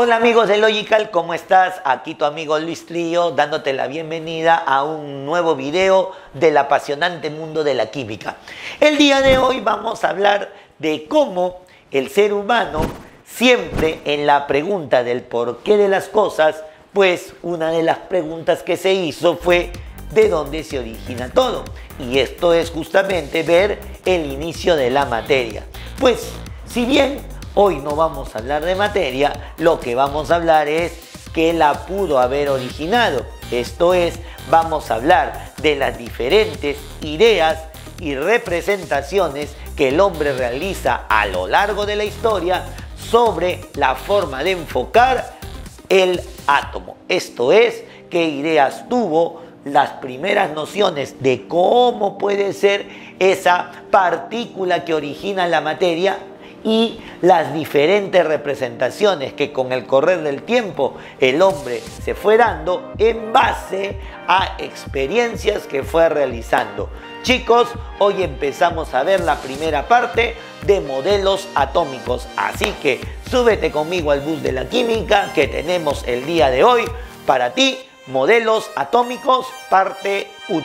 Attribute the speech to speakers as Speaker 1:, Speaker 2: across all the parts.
Speaker 1: Hola amigos de Logical, ¿cómo estás? Aquí tu amigo Luis Trillo dándote la bienvenida a un nuevo video del apasionante mundo de la química. El día de hoy vamos a hablar de cómo el ser humano siempre en la pregunta del porqué de las cosas, pues una de las preguntas que se hizo fue ¿de dónde se origina todo? Y esto es justamente ver el inicio de la materia. Pues si bien hoy no vamos a hablar de materia, lo que vamos a hablar es qué la pudo haber originado. Esto es, vamos a hablar de las diferentes ideas y representaciones que el hombre realiza a lo largo de la historia sobre la forma de enfocar el átomo. Esto es, qué ideas tuvo, las primeras nociones de cómo puede ser esa partícula que origina la materia y las diferentes representaciones que con el correr del tiempo el hombre se fue dando en base a experiencias que fue realizando. Chicos, hoy empezamos a ver la primera parte de modelos atómicos, así que súbete conmigo al bus de la química que tenemos el día de hoy para ti, modelos atómicos parte 1.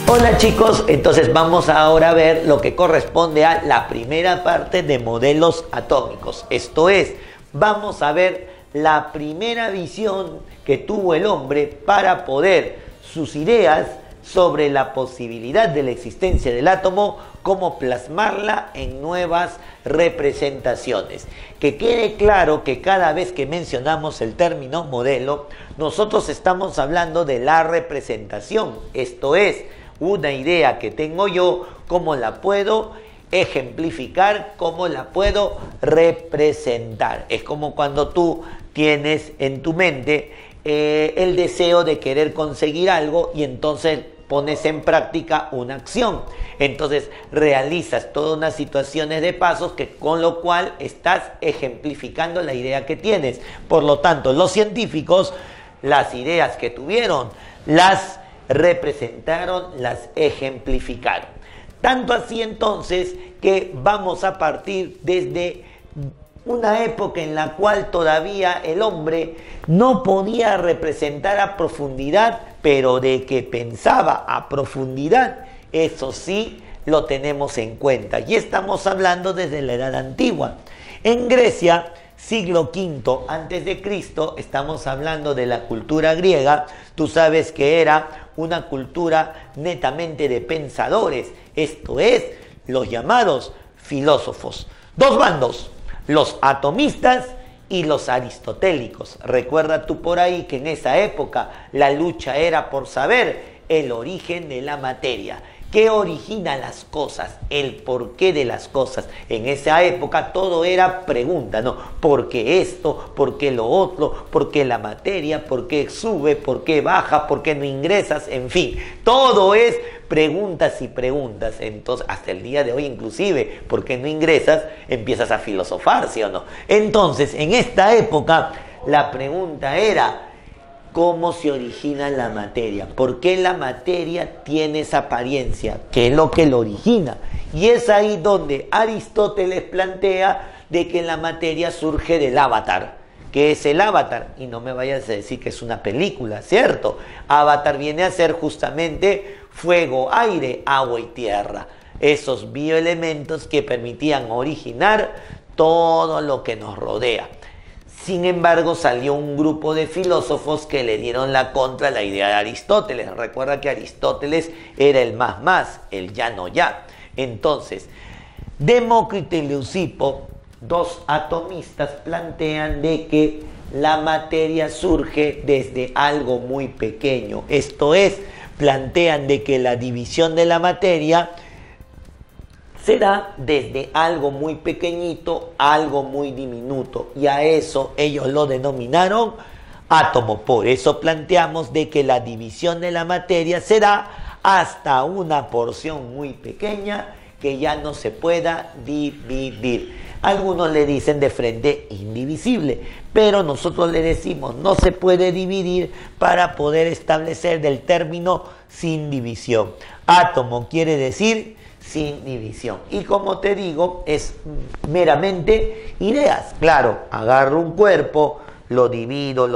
Speaker 1: Hola chicos, entonces vamos ahora a ver lo que corresponde a la primera parte de modelos atómicos. Esto es, vamos a ver la primera visión que tuvo el hombre para poder sus ideas sobre la posibilidad de la existencia del átomo, cómo plasmarla en nuevas representaciones. Que quede claro que cada vez que mencionamos el término modelo, nosotros estamos hablando de la representación. Esto es, una idea que tengo yo, cómo la puedo ejemplificar, cómo la puedo representar. Es como cuando tú tienes en tu mente el deseo de querer conseguir algo y entonces pones en práctica una acción. Entonces realizas todas unas situaciones de pasos que con lo cual estás ejemplificando la idea que tienes. Por lo tanto, los científicos, las ideas que tuvieron, las representaron, las ejemplificaron. Tanto así entonces que vamos a partir desde una época en la cual todavía el hombre no podía representar a profundidad, pero de que pensaba a profundidad, eso sí lo tenemos en cuenta. Y estamos hablando desde la Edad Antigua. En Grecia, siglo V antes de Cristo, estamos hablando de la cultura griega. Tú sabes que era una cultura netamente de pensadores, esto es, los llamados filósofos. Dos bandos, los atomistas y los aristotélicos. Recuerda tú por ahí que en esa época la lucha era por saber el origen de la materia. ¿Qué origina las cosas? El porqué de las cosas. En esa época todo era pregunta, ¿no? ¿Por qué esto? ¿Por qué lo otro? ¿Por qué la materia? ¿Por qué sube? ¿Por qué baja? ¿Por qué no ingresas? En fin, todo es preguntas y preguntas. Entonces, hasta el día de hoy inclusive, ¿por qué no ingresas? Empiezas a filosofar, ¿sí o no? Entonces, en esta época, la pregunta era ¿cómo se origina la materia? ¿Por qué la materia tiene esa apariencia? ¿Qué es lo que lo origina? Y es ahí donde Aristóteles plantea de que la materia surge del avatar. ¿Qué es el avatar? Y no me vayas a decir que es una película, ¿cierto? Avatar viene a ser justamente fuego, aire, agua y tierra. Esos bioelementos que permitían originar todo lo que nos rodea. Sin embargo, salió un grupo de filósofos que le dieron la contra a la idea de Aristóteles. Recuerda que Aristóteles era el más, el ya no ya. Entonces, Demócrito y Leucipo, dos atomistas, plantean de que la materia surge desde algo muy pequeño. Esto es, plantean de que la división de la materia se da desde algo muy pequeñito a algo muy diminuto, y a eso ellos lo denominaron átomo. Por eso planteamos de que la división de la materia se da hasta una porción muy pequeña que ya no se pueda dividir. Algunos le dicen de frente indivisible, pero nosotros le decimos no se puede dividir para poder establecer del término sin división. Átomo quiere decir sin división. Y como te digo, es meramente ideas. Claro, agarro un cuerpo, lo divido,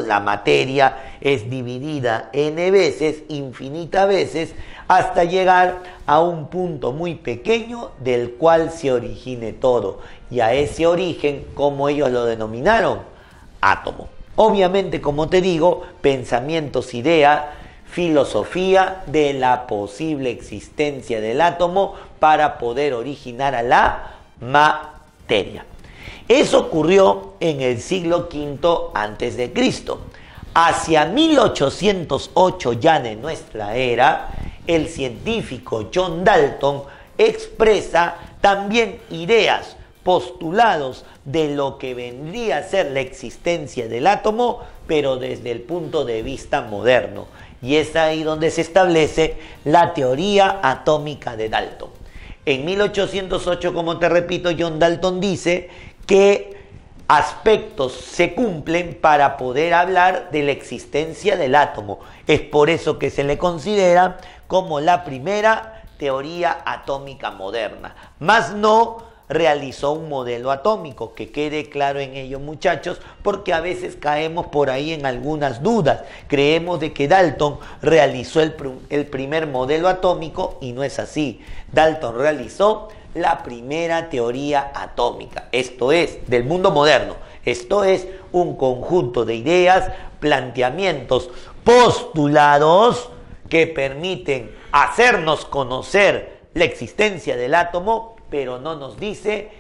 Speaker 1: la materia es dividida n veces, infinitas veces, hasta llegar a un punto muy pequeño del cual se origine todo. Y a ese origen, ¿cómo ellos lo denominaron? Átomo. Obviamente, como te digo, pensamientos, idea, filosofía de la posible existencia del átomo para poder originar a la materia. Eso ocurrió en el siglo V antes de Cristo. Hacia 1808 ya de nuestra era, el científico John Dalton expresa también ideas, postulados de lo que vendría a ser la existencia del átomo, pero desde el punto de vista moderno. Y es ahí donde se establece la teoría atómica de Dalton. En 1808, como te repito, John Dalton dice que aspectos se cumplen para poder hablar de la existencia del átomo. Es por eso que se le considera como la primera teoría atómica moderna. Más no realizó un modelo atómico, que quede claro en ello, muchachos, porque a veces caemos por ahí en algunas dudas. Creemos de que Dalton realizó el primer modelo atómico y no es así. Dalton realizó la primera teoría atómica, esto es, del mundo moderno. Esto es un conjunto de ideas, planteamientos, postulados que permiten hacernos conocer la existencia del átomo, pero no nos dice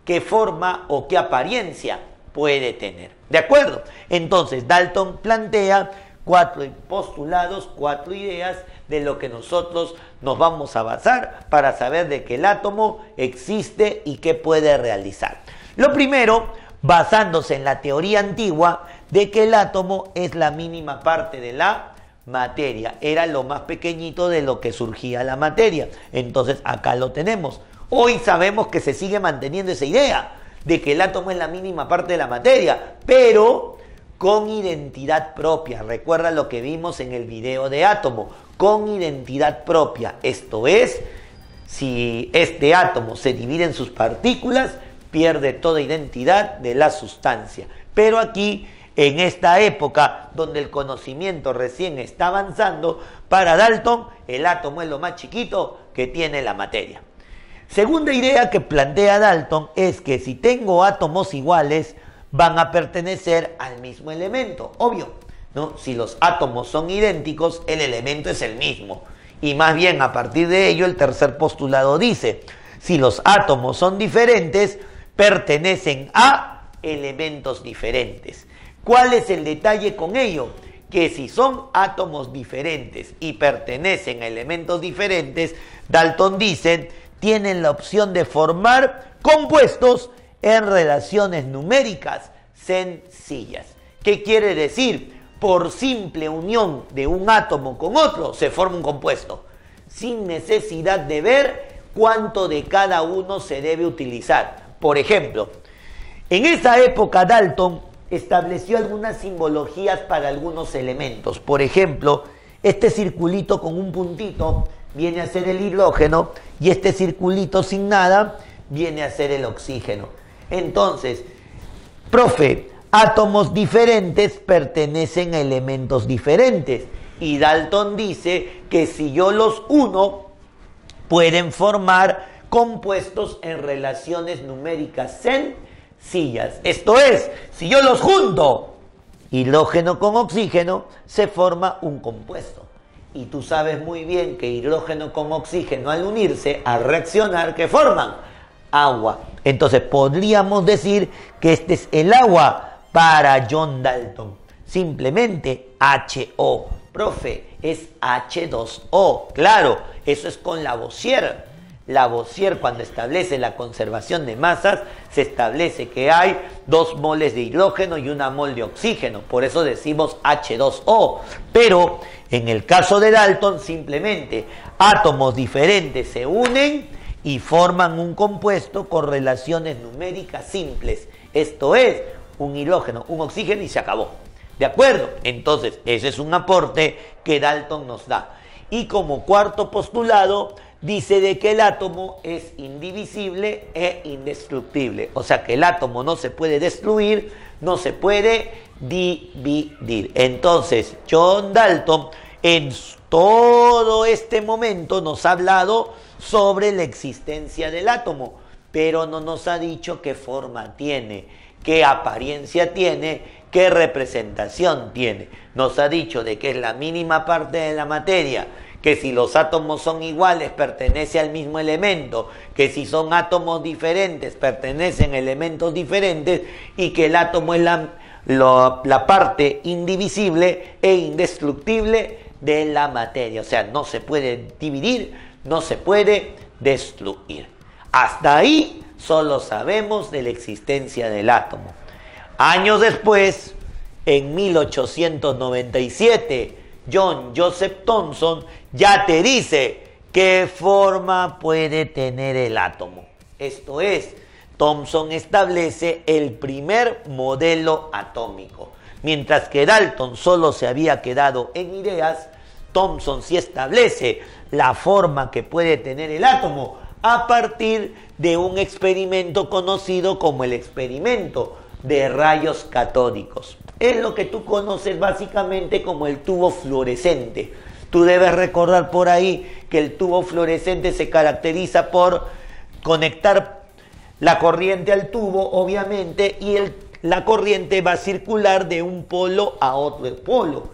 Speaker 1: qué forma o qué apariencia puede tener. ¿De acuerdo? Entonces, Dalton plantea 4 postulados, 4 ideas de lo que nosotros nos vamos a basar para saber de que el átomo existe y qué puede realizar. Lo primero, basándose en la teoría antigua de que el átomo es la mínima parte de la materia, era lo más pequeñito de lo que surgía la materia. Entonces, acá lo tenemos. Hoy sabemos que se sigue manteniendo esa idea de que el átomo es la mínima parte de la materia, pero con identidad propia. Recuerda lo que vimos en el video de átomo, con identidad propia. Esto es, si este átomo se divide en sus partículas, pierde toda identidad de la sustancia. Pero aquí, en esta época donde el conocimiento recién está avanzando, para Dalton el átomo es lo más chiquito que tiene la materia. Segunda idea que plantea Dalton es que si tengo átomos iguales, van a pertenecer al mismo elemento. Obvio, ¿no? Si los átomos son idénticos, el elemento es el mismo. Y más bien, a partir de ello, el tercer postulado dice, si los átomos son diferentes, pertenecen a elementos diferentes. ¿Cuál es el detalle con ello? Que si son átomos diferentes y pertenecen a elementos diferentes, Dalton dice, tienen la opción de formar compuestos en relaciones numéricas sencillas. ¿Qué quiere decir? Por simple unión de un átomo con otro se forma un compuesto, sin necesidad de ver cuánto de cada uno se debe utilizar. Por ejemplo, en esa época Dalton estableció algunas simbologías para algunos elementos. Por ejemplo, este circulito con un puntito viene a ser el hidrógeno y este circulito sin nada viene a ser el oxígeno. Entonces, profe, átomos diferentes pertenecen a elementos diferentes. Y Dalton dice que si yo los uno, pueden formar compuestos en relaciones numéricas sencillas. Esto es, si yo los junto, hidrógeno con oxígeno, se forma un compuesto. Y tú sabes muy bien que hidrógeno con oxígeno al unirse, al reaccionar, ¿qué forman? Agua. Entonces podríamos decir que este es el agua para John Dalton. Simplemente HO. Profe, es H2O. Claro, eso es con Lavoisier. Lavoisier, cuando establece la conservación de masas, se establece que hay 2 moles de hidrógeno y 1 mol de oxígeno. Por eso decimos H2O. Pero en el caso de Dalton, simplemente átomos diferentes se unen y forman un compuesto con relaciones numéricas simples. Esto es, un hidrógeno, un oxígeno y se acabó. ¿De acuerdo? Entonces, ese es un aporte que Dalton nos da. Y como cuarto postulado, dice de que el átomo es indivisible e indestructible. O sea que el átomo no se puede destruir, no se puede dividir. Entonces, John Dalton en todo este momento nos ha hablado sobre la existencia del átomo, pero no nos ha dicho qué forma tiene, qué apariencia tiene, qué representación tiene. Nos ha dicho de que es la mínima parte de la materia, que si los átomos son iguales pertenece al mismo elemento, que si son átomos diferentes pertenecen a elementos diferentes y que el átomo es la parte indivisible e indestructible de la materia. O sea, no se puede dividir, no se puede destruir. Hasta ahí solo sabemos de la existencia del átomo. Años después, en 1897, John Joseph Thomson ya te dice qué forma puede tener el átomo. Esto es, Thomson establece el primer modelo atómico. Mientras que Dalton solo se había quedado en ideas, Thomson sí establece la forma que puede tener el átomo a partir de un experimento conocido como el experimento de rayos catódicos. Es lo que tú conoces básicamente como el tubo fluorescente. Tú debes recordar por ahí que el tubo fluorescente se caracteriza por conectar la corriente al tubo, obviamente, y la corriente va a circular de un polo a otro polo.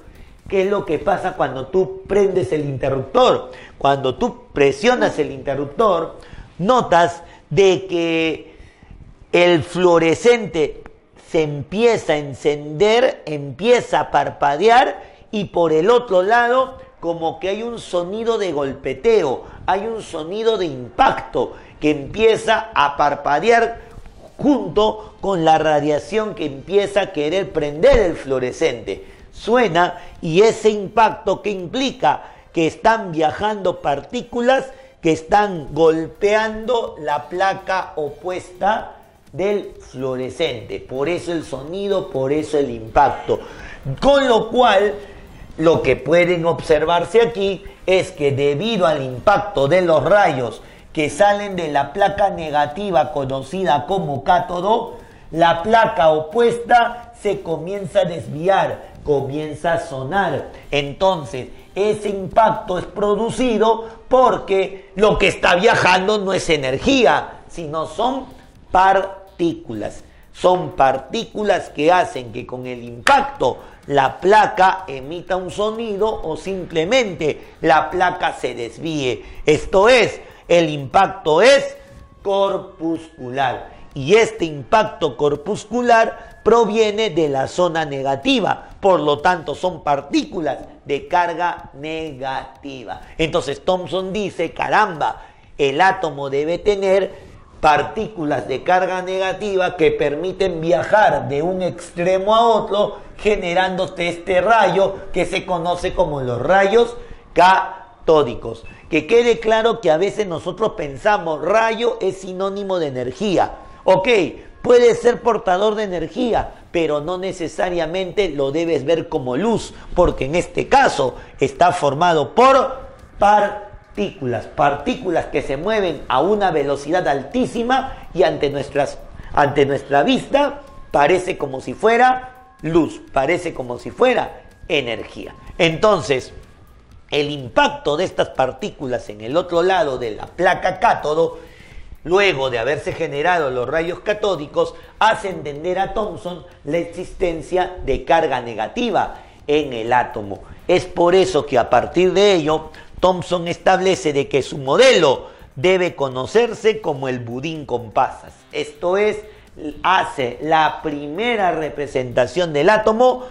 Speaker 1: ¿Qué es lo que pasa cuando tú prendes el interruptor? Cuando tú presionas el interruptor, notas de que el fluorescente se empieza a encender, empieza a parpadear y por el otro lado como que hay un sonido de golpeteo, hay un sonido de impacto que empieza a parpadear junto con la radiación que empieza a querer prender el fluorescente. Suena y ese impacto que implica que están viajando partículas que están golpeando la placa opuesta del fluorescente. Por eso el sonido, por eso el impacto. Con lo cual, lo que pueden observarse aquí es que debido al impacto de los rayos que salen de la placa negativa conocida como cátodo, la placa opuesta se comienza a desviar, comienza a sonar. Entonces, ese impacto es producido porque lo que está viajando no es energía, sino son partículas. Son partículas que hacen que con el impacto la placa emita un sonido o simplemente la placa se desvíe. Esto es, el impacto es corpuscular. Y este impacto corpuscular proviene de la zona negativa. Por lo tanto, son partículas de carga negativa. Entonces, Thomson dice, caramba, el átomo debe tener partículas de carga negativa que permiten viajar de un extremo a otro, generándote este rayo que se conoce como los rayos catódicos. Que quede claro que a veces nosotros pensamos rayo es sinónimo de energía. Ok, puede ser portador de energía, pero no necesariamente lo debes ver como luz, porque en este caso está formado por partículas que se mueven a una velocidad altísima y ante nuestra vista parece como si fuera luz, parece como si fuera energía. Entonces, el impacto de estas partículas en el otro lado de la placa cátodo, luego de haberse generado los rayos catódicos, hace entender a Thomson la existencia de carga negativa en el átomo. Es por eso que a partir de ello, Thomson establece de que su modelo debe conocerse como el budín con pasas. Esto es, hace la primera representación del átomo,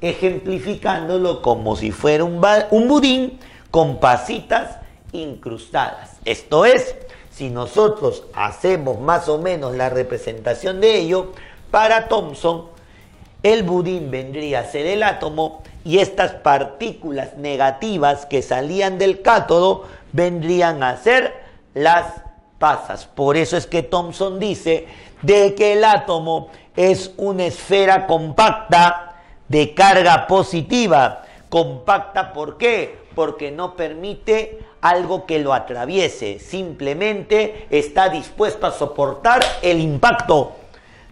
Speaker 1: ejemplificándolo como si fuera un budín con pasitas incrustadas. Esto es, si nosotros hacemos más o menos la representación de ello, para Thomson, el budín vendría a ser el átomo y estas partículas negativas que salían del cátodo vendrían a ser las pasas. Por eso es que Thomson dice de que el átomo es una esfera compacta de carga positiva compacta, ¿por qué? Porque no permite algo que lo atraviese, simplemente está dispuesto a soportar el impacto,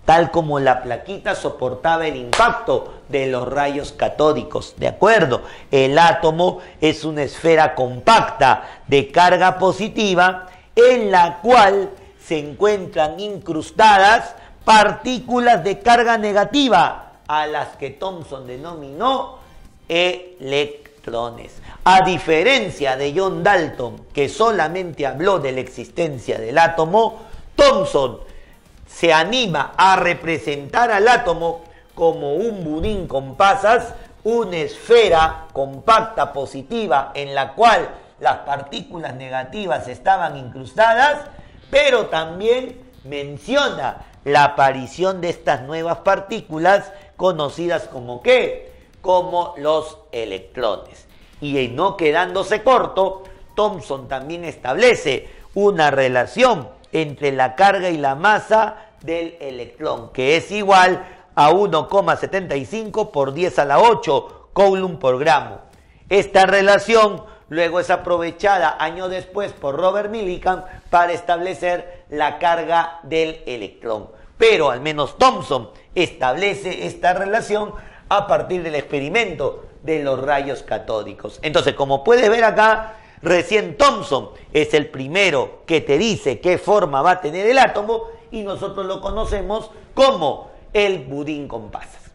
Speaker 1: tal como la plaquita soportaba el impacto de los rayos catódicos, ¿de acuerdo? El átomo es una esfera compacta de carga positiva en la cual se encuentran incrustadas partículas de carga negativa, a las que Thomson denominó electrones. A diferencia de John Dalton, que solamente habló de la existencia del átomo, Thomson se anima a representar al átomo como un budín con pasas, una esfera compacta positiva en la cual las partículas negativas estaban incrustadas, pero también menciona la aparición de estas nuevas partículas conocidas como ¿qué? Como los electrones. Y no quedándose corto, Thomson también establece una relación entre la carga y la masa del electrón, que es igual a 1,75 por 10 a la 8 Coulomb por gramo. Esta relación luego es aprovechada años después por Robert Millikan para establecer la carga del electrón. Pero al menos Thomson establece esta relación a partir del experimento de los rayos catódicos. Entonces, como puedes ver acá, recién Thomson es el primero que te dice qué forma va a tener el átomo y nosotros lo conocemos como el budín con pasas.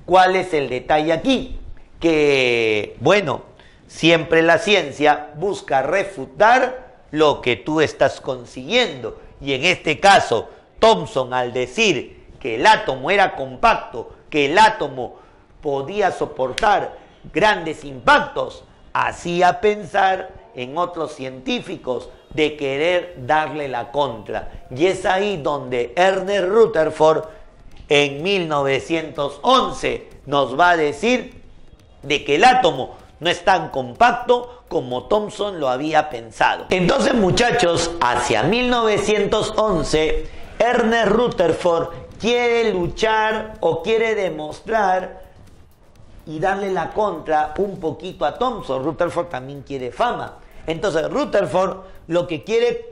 Speaker 1: ¿Cuál es el detalle aquí? Que, bueno, siempre la ciencia busca refutar lo que tú estás consiguiendo. Y en este caso, Thomson, al decir que el átomo era compacto, que el átomo podía soportar grandes impactos, hacía pensar en otros científicos de querer darle la contra. Y es ahí donde Ernest Rutherford en 1911 nos va a decir de que el átomo no es tan compacto como Thomson lo había pensado. Entonces, muchachos, hacia 1911, Ernest Rutherford quiere luchar o quiere demostrar y darle la contra un poquito a Thomson. Rutherford también quiere fama. Entonces, Rutherford lo que quiere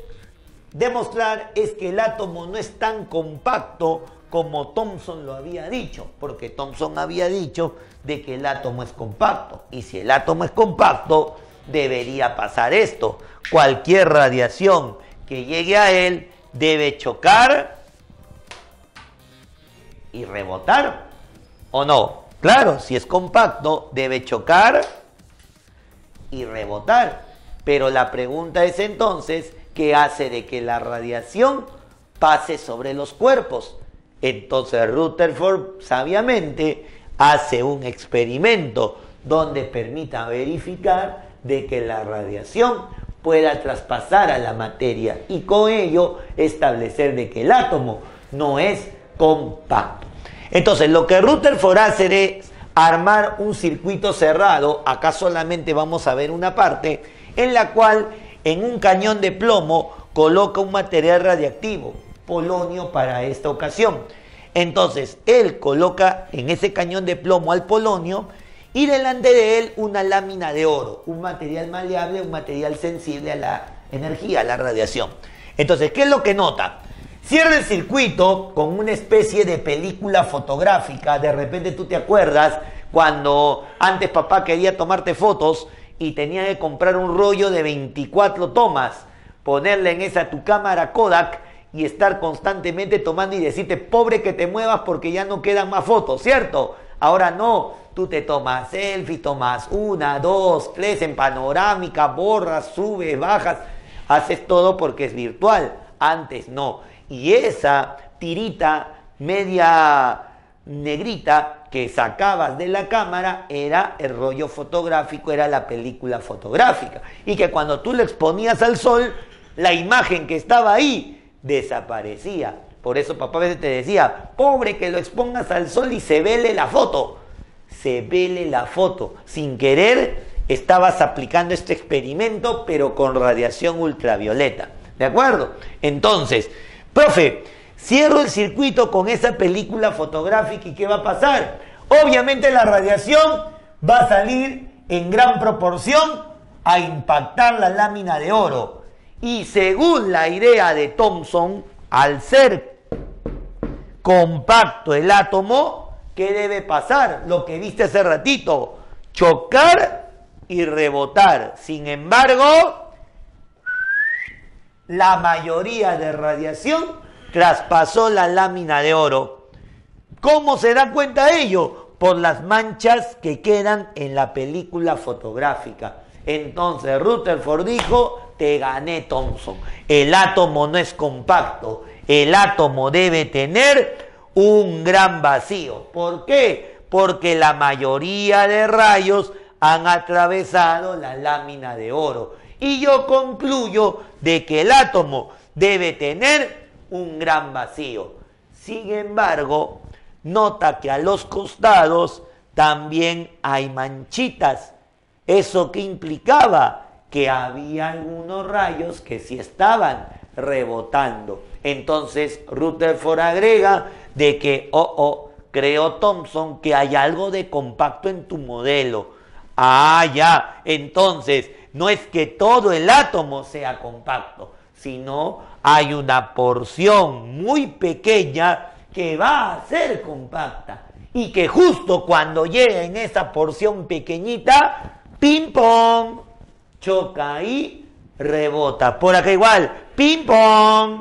Speaker 1: demostrar es que el átomo no es tan compacto como Thomson lo había dicho, porque Thomson había dicho de que el átomo es compacto, y si el átomo es compacto, debería pasar esto: cualquier radiación que llegue a él debe chocar y rebotar, ¿o no? Claro, si es compacto, debe chocar y rebotar, pero la pregunta es entonces, ¿qué hace de que la radiación pase sobre los cuerpos? Entonces Rutherford sabiamente hace un experimento donde permita verificar de que la radiación pueda traspasar a la materia y con ello establecer de que el átomo no es compacto. Entonces lo que Rutherford hace es armar un circuito cerrado. Acá solamente vamos a ver una parte en la cual en un cañón de plomo coloca un material radiactivo, polonio para esta ocasión. Entonces él coloca en ese cañón de plomo al polonio y delante de él una lámina de oro, un material maleable, un material sensible a la energía, a la radiación. Entonces, ¿qué es lo que nota? Cierra el circuito con una especie de película fotográfica. De repente tú te acuerdas cuando antes papá quería tomarte fotos y tenía que comprar un rollo de 24 tomas, ponerle en esa tu cámara Kodak y estar constantemente tomando y decirte, pobre que te muevas porque ya no quedan más fotos, ¿cierto? Ahora no, tú te tomas selfie, tomas 1, 2, 3 en panorámica, borras, subes, bajas, haces todo porque es virtual. Antes no. Y esa tirita media negrita que sacabas de la cámara era el rollo fotográfico, era la película fotográfica. Y que cuando tú le exponías al sol, la imagen que estaba ahí desaparecía. Por eso papá a veces te decía, pobre que lo expongas al sol y se vele la foto. Se vele la foto. Sin querer estabas aplicando este experimento, pero con radiación ultravioleta. ¿De acuerdo? Entonces, profe, cierro el circuito con esa película fotográfica y ¿qué va a pasar? Obviamente la radiación va a salir en gran proporción a impactar la lámina de oro. Y según la idea de Thomson, al ser compacto el átomo, ¿qué debe pasar? Lo que viste hace ratito, chocar y rebotar. Sin embargo, la mayoría de radiación traspasó la lámina de oro. ¿Cómo se da cuenta de ello? Por las manchas que quedan en la película fotográfica. Entonces Rutherford dijo, te gané, Thomson. El átomo no es compacto, el átomo debe tener un gran vacío. ¿Por qué? Porque la mayoría de rayos han atravesado la lámina de oro. Y yo concluyo de que el átomo debe tener un gran vacío. Sin embargo, nota que a los costados también hay manchitas. ¿Eso qué implicaba? Que había algunos rayos que sí estaban rebotando. Entonces Rutherford agrega de que, creo, Thomson, que hay algo de compacto en tu modelo. Ah, ya, entonces no es que todo el átomo sea compacto, sino hay una porción muy pequeña que va a ser compacta y que justo cuando llega en esa porción pequeñita, ping pong, choca y rebota. Por acá igual, ping pong,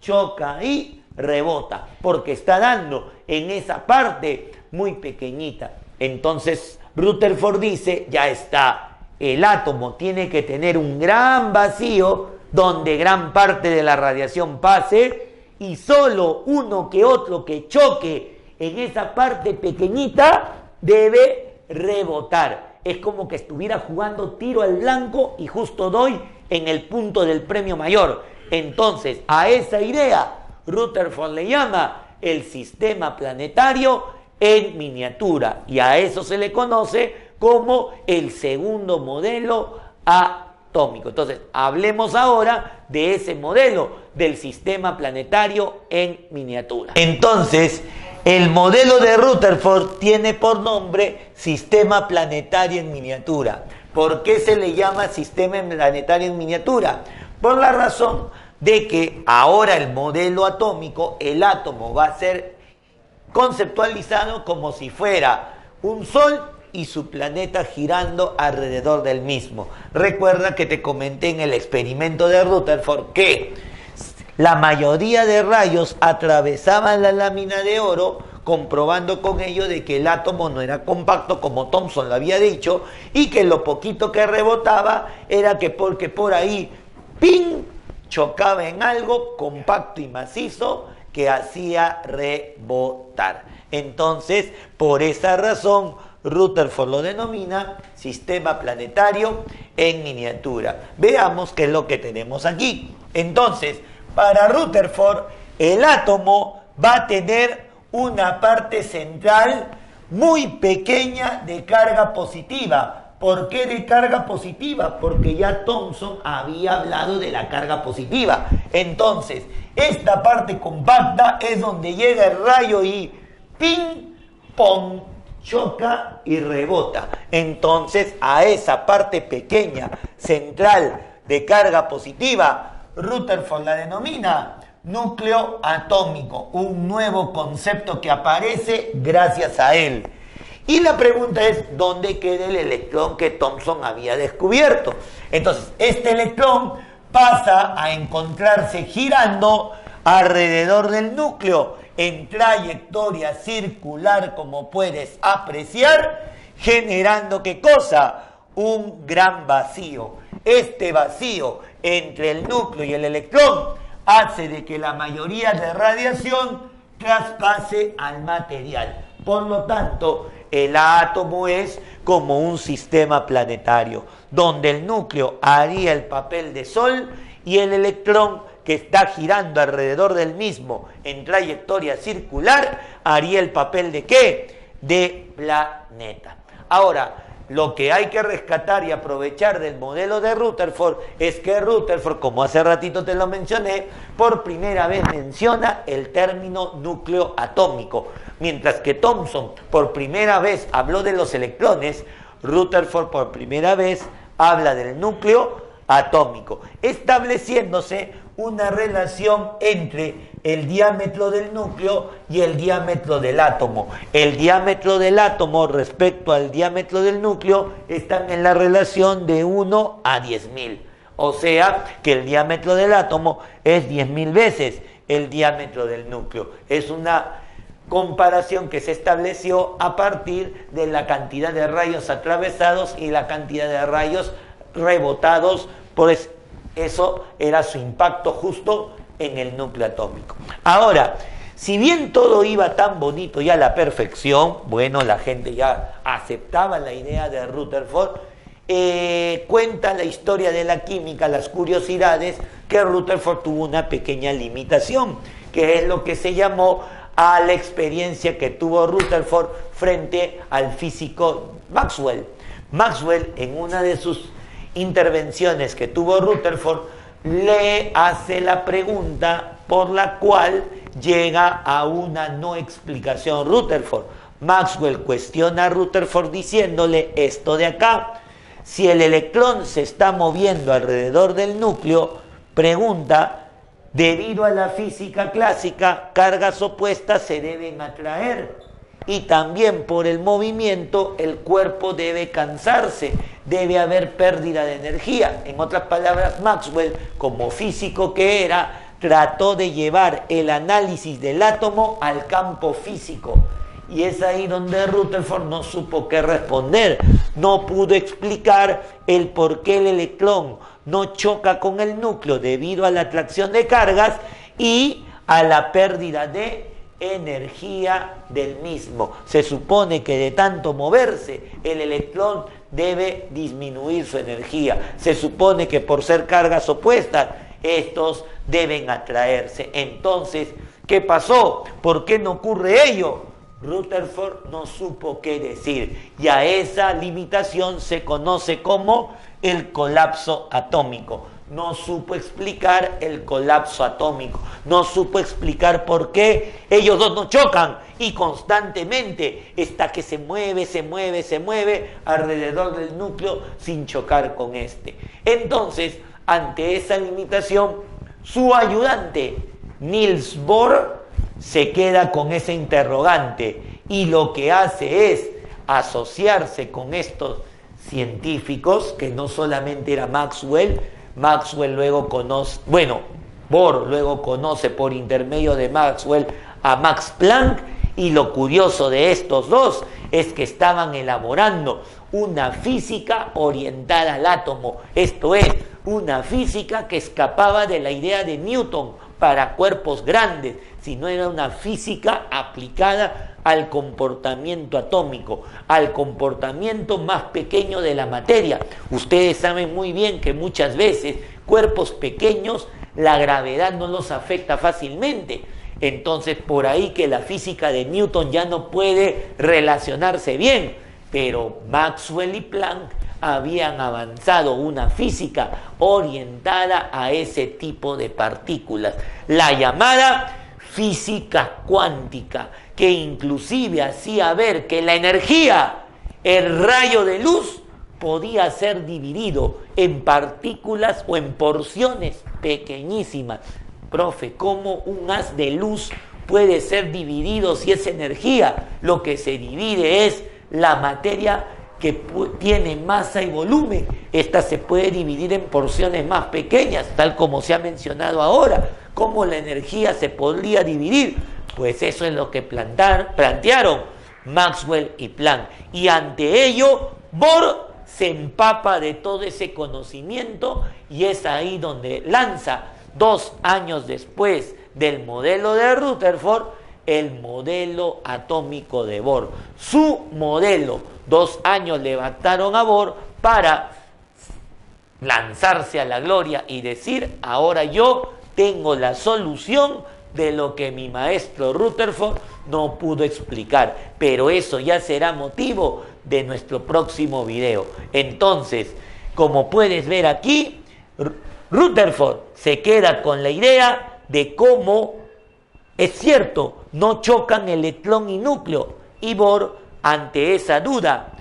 Speaker 1: choca y rebota, porque está dando en esa parte muy pequeñita. Entonces Rutherford dice, ya está, el átomo tiene que tener un gran vacío donde gran parte de la radiación pase y solo uno que otro que choque en esa parte pequeñita debe rebotar. Es como que estuviera jugando tiro al blanco y justo doy en el punto del premio mayor. Entonces, a esa idea Rutherford le llama el sistema planetario en miniatura, y a eso se le conoce como el segundo modelo atómico. Entonces, hablemos ahora de ese modelo del sistema planetario en miniatura. Entonces, el modelo de Rutherford tiene por nombre sistema planetario en miniatura. ¿Por qué se le llama sistema planetario en miniatura? Por la razón de que ahora el modelo atómico, el átomo va a ser conceptualizado como si fuera un sol y su planeta girando alrededor del mismo. Recuerda que te comenté en el experimento de Rutherford que la mayoría de rayos atravesaban la lámina de oro, comprobando con ello de que el átomo no era compacto como Thomson lo había dicho, y que lo poquito que rebotaba era que porque por ahí ¡ping!, chocaba en algo compacto y macizo que hacía rebotar. Entonces, por esa razón, Rutherford lo denomina sistema planetario en miniatura. Veamos qué es lo que tenemos aquí. Entonces, para Rutherford, el átomo va a tener una parte central muy pequeña de carga positiva. ¿Por qué de carga positiva? Porque ya Thomson había hablado de la carga positiva. Entonces, esta parte compacta es donde llega el rayo y ping, pong, choca y rebota. Entonces, a esa parte pequeña, central, de carga positiva, Rutherford la denomina núcleo atómico, un nuevo concepto que aparece gracias a él. Y la pregunta es, ¿dónde queda el electrón que Thomson había descubierto? Entonces, este electrón pasa a encontrarse girando alrededor del núcleo en trayectoria circular, como puedes apreciar, generando ¿qué cosa? Un gran vacío. Este vacío entre el núcleo y el electrón hace de que la mayoría de radiación traspase al material. Por lo tanto, el átomo es como un sistema planetario, donde el núcleo haría el papel de sol y el electrón, que está girando alrededor del mismo en trayectoria circular, haría el papel de ¿qué? De planeta. Ahora, lo que hay que rescatar y aprovechar del modelo de Rutherford es que Rutherford, como hace ratito te lo mencioné, por primera vez menciona el término núcleo atómico, mientras que Thomson por primera vez habló de los electrones. Rutherford por primera vez habla del núcleo atómico, estableciéndose una relación entre el diámetro del núcleo y el diámetro del átomo. El diámetro del átomo respecto al diámetro del núcleo están en la relación de 1 a 10.000. O sea, que el diámetro del átomo es 10.000 veces el diámetro del núcleo. Es una comparación que se estableció a partir de la cantidad de rayos atravesados y la cantidad de rayos rebotados, pues eso era su impacto justo en el núcleo atómico. Ahora, si bien todo iba tan bonito y a la perfección, bueno, la gente ya aceptaba la idea de Rutherford, cuenta la historia de la química, las curiosidades, que Rutherford tuvo una pequeña limitación, que es lo que se llamó a la experiencia que tuvo Rutherford frente al físico Maxwell. Maxwell, en una de sus intervenciones que tuvo Rutherford, le hace la pregunta por la cual llega a una no explicación Rutherford. Maxwell cuestiona a Rutherford diciéndole esto de acá: si el electrón se está moviendo alrededor del núcleo, pregunta, debido a la física clásica, cargas opuestas se deben atraer. Y también por el movimiento el cuerpo debe cansarse, debe haber pérdida de energía. En otras palabras, Maxwell, como físico que era, trató de llevar el análisis del átomo al campo físico. Y es ahí donde Rutherford no supo qué responder. No pudo explicar el por qué el electrón no choca con el núcleo debido a la atracción de cargas y a la pérdida de energía del mismo. Se supone que de tanto moverse el electrón debe disminuir su energía. Se supone que por ser cargas opuestas estos deben atraerse. Entonces, ¿qué pasó? ¿Por qué no ocurre ello? Rutherford no supo qué decir, y a esa limitación se conoce como el colapso atómico. No supo explicar el colapso atómico, no supo explicar por qué ellos dos no chocan y constantemente está que se mueve alrededor del núcleo sin chocar con este. Entonces, ante esa limitación, su ayudante Niels Bohr se queda con ese interrogante y lo que hace es asociarse con estos científicos, que no solamente era Maxwell luego conoce, Bohr luego conoce por intermedio de Maxwell a Max Planck, y lo curioso de estos dos es que estaban elaborando una física orientada al átomo, esto es, una física que escapaba de la idea de Newton para cuerpos grandes, sino era una física aplicada al comportamiento atómico, al comportamiento más pequeño de la materia. Ustedes saben muy bien que muchas veces cuerpos pequeños la gravedad no los afecta fácilmente. Entonces, por ahí que la física de Newton ya no puede relacionarse bien, pero Maxwell y Planck habían avanzado una física orientada a ese tipo de partículas, la llamada física cuántica, que inclusive hacía ver que la energía, el rayo de luz, podía ser dividido en partículas o en porciones pequeñísimas. Profe, ¿cómo un haz de luz puede ser dividido si es energía? Lo que se divide es la materia que tiene masa y volumen. Esta se puede dividir en porciones más pequeñas, tal como se ha mencionado ahora. ¿Cómo la energía se podría dividir? Pues eso es lo que plantearon Maxwell y Planck. Y ante ello, Bohr se empapa de todo ese conocimiento y es ahí donde lanza, 2 años después del modelo de Rutherford, el modelo atómico de Bohr. Su modelo, 2 años le bastaron a Bohr para lanzarse a la gloria y decir: ahora yo tengo la solución de lo que mi maestro Rutherford no pudo explicar. Pero eso ya será motivo de nuestro próximo video. Entonces, como puedes ver aquí, Rutherford se queda con la idea de cómo, es cierto, no chocan electrón y núcleo, y Bohr, ante esa duda,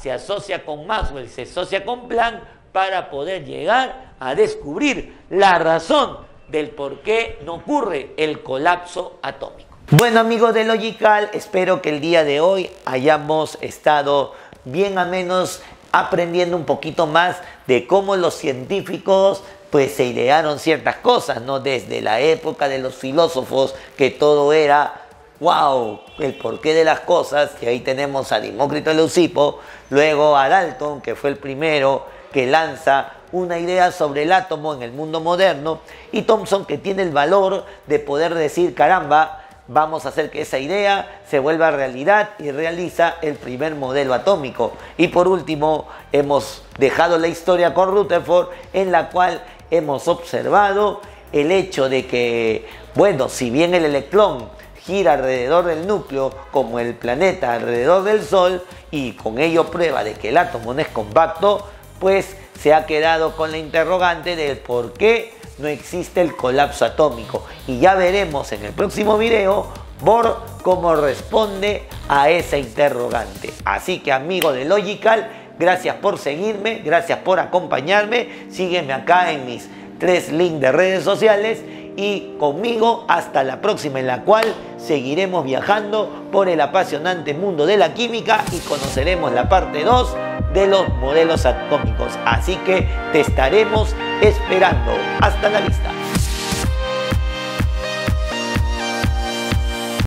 Speaker 1: se asocia con Maxwell, se asocia con Planck para poder llegar a descubrir la razón del por qué no ocurre el colapso atómico. Bueno, amigos de Logical, espero que el día de hoy hayamos estado bien amenos aprendiendo un poquito más de cómo los científicos pues se idearon ciertas cosas, ¿no? Desde la época de los filósofos, que todo era wow, el porqué de las cosas, y ahí tenemos a Demócrito de Leucipo, luego a Dalton, que fue el primero que lanza una idea sobre el átomo en el mundo moderno, y Thomson, que tiene el valor de poder decir, caramba, vamos a hacer que esa idea se vuelva realidad, y realiza el primer modelo atómico. Y por último, hemos dejado la historia con Rutherford, en la cual hemos observado el hecho de que, bueno, si bien el electrón gira alrededor del núcleo como el planeta alrededor del Sol, y con ello prueba de que el átomo no es compacto, pues se ha quedado con la interrogante del por qué no existe el colapso atómico. Y ya veremos en el próximo video Bohr cómo responde a esa interrogante. Así que, amigo de Logical, gracias por seguirme, gracias por acompañarme. Sígueme acá en mis 3 links de redes sociales y conmigo hasta la próxima, en la cual seguiremos viajando por el apasionante mundo de la química y conoceremos la parte 2 de los modelos atómicos. Así que te estaremos esperando. Hasta la vista.